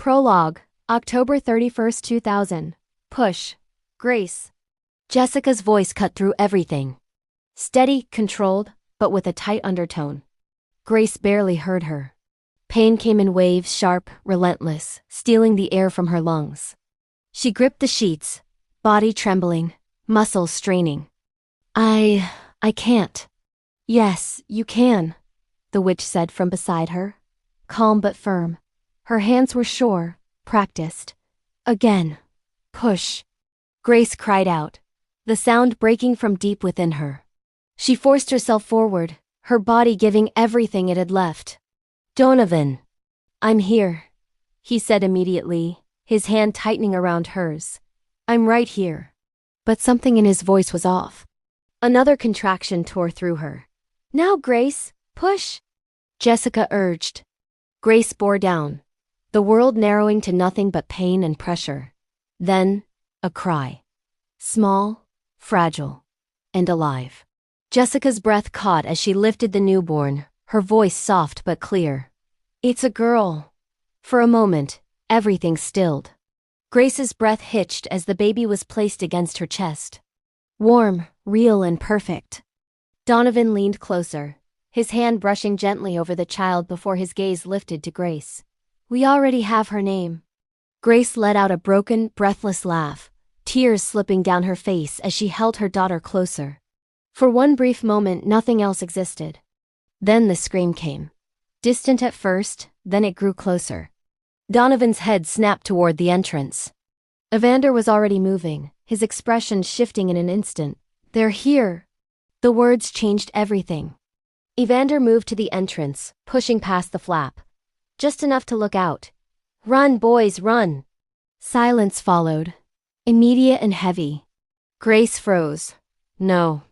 Prologue, October 31st, 2000. Push. Grace. Jessica's voice cut through everything. Steady, controlled, but with a tight undertone. Grace barely heard her. Pain came in waves, sharp, relentless, stealing the air from her lungs. She gripped the sheets, body trembling, muscles straining. I can't. Yes, you can, the witch said from beside her. Calm but firm. Her hands were sure, practiced. Again. Push. Grace cried out, the sound breaking from deep within her. She forced herself forward, her body giving everything it had left. Donovan. I'm here, he said immediately, his hand tightening around hers. I'm right here. But something in his voice was off. Another contraction tore through her. Now, Grace, push, Jessica urged. Grace bore down, the world narrowing to nothing but pain and pressure. Then, a cry. Small, fragile, and alive. Jessica's breath caught as she lifted the newborn, her voice soft but clear. It's a girl. For a moment, everything stilled. Grace's breath hitched as the baby was placed against her chest. Warm, real, and perfect. Donovan leaned closer, his hand brushing gently over the child before his gaze lifted to Grace. We already have her name. Grace let out a broken, breathless laugh, tears slipping down her face as she held her daughter closer. For one brief moment, nothing else existed. Then the scream came. Distant at first, then it grew closer. Donovan's head snapped toward the entrance. Evander was already moving, his expression shifting in an instant. They're here. The words changed everything. Evander moved to the entrance, pushing past the flap. Just enough to look out. Run, boys, run. Silence followed, immediate and heavy. Grace froze. No.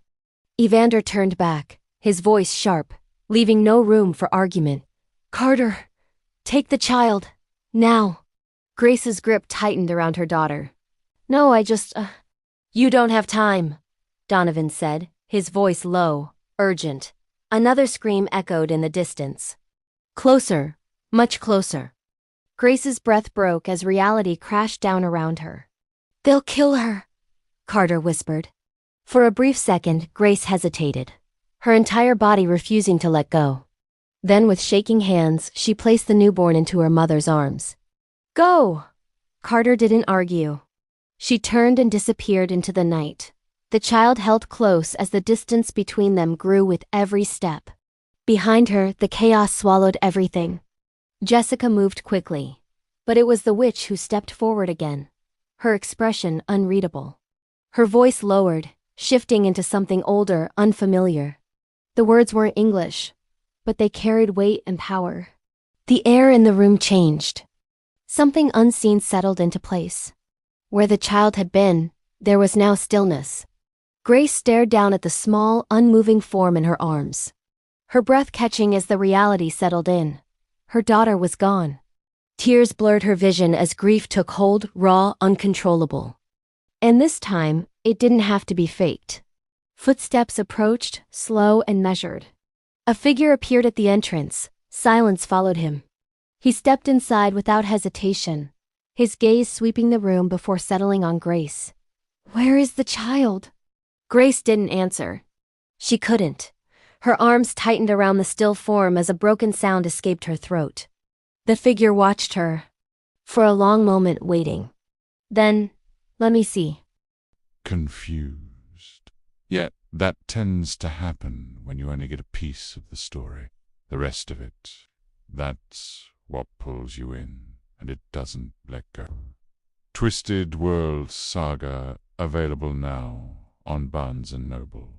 Evander turned back, his voice sharp, leaving no room for argument. Carter, take the child, now. Grace's grip tightened around her daughter. No, You don't have time, Donovan said, his voice low, urgent. Another scream echoed in the distance. Closer, much closer. Grace's breath broke as reality crashed down around her. They'll kill her, Carter whispered. For a brief second, Grace hesitated, her entire body refusing to let go. Then with shaking hands, she placed the newborn into her mother's arms. Go! Carter didn't argue. She turned and disappeared into the night. The child held close as the distance between them grew with every step. Behind her, the chaos swallowed everything. Jessica moved quickly, but it was the witch who stepped forward again, her expression unreadable. Her voice lowered, shifting into something older, unfamiliar. The words weren't English, but they carried weight and power. The air in the room changed. Something unseen settled into place. Where the child had been, there was now stillness. Grace stared down at the small, unmoving form in her arms. Her breath catching as the reality settled in. Her daughter was gone. Tears blurred her vision as grief took hold, raw, uncontrollable. And this time, it didn't have to be faked. Footsteps approached, slow and measured. A figure appeared at the entrance. Silence followed him. He stepped inside without hesitation, his gaze sweeping the room before settling on Grace. Where is the child? Grace didn't answer. She couldn't. Her arms tightened around the still form as a broken sound escaped her throat. The figure watched her, for a long moment waiting. Then, let me see. Confused. Yet that tends to happen when you only get a piece of the story. The rest of it, that's what pulls you in, and it doesn't let go. Twisted World Saga, available now on Barnes & Noble.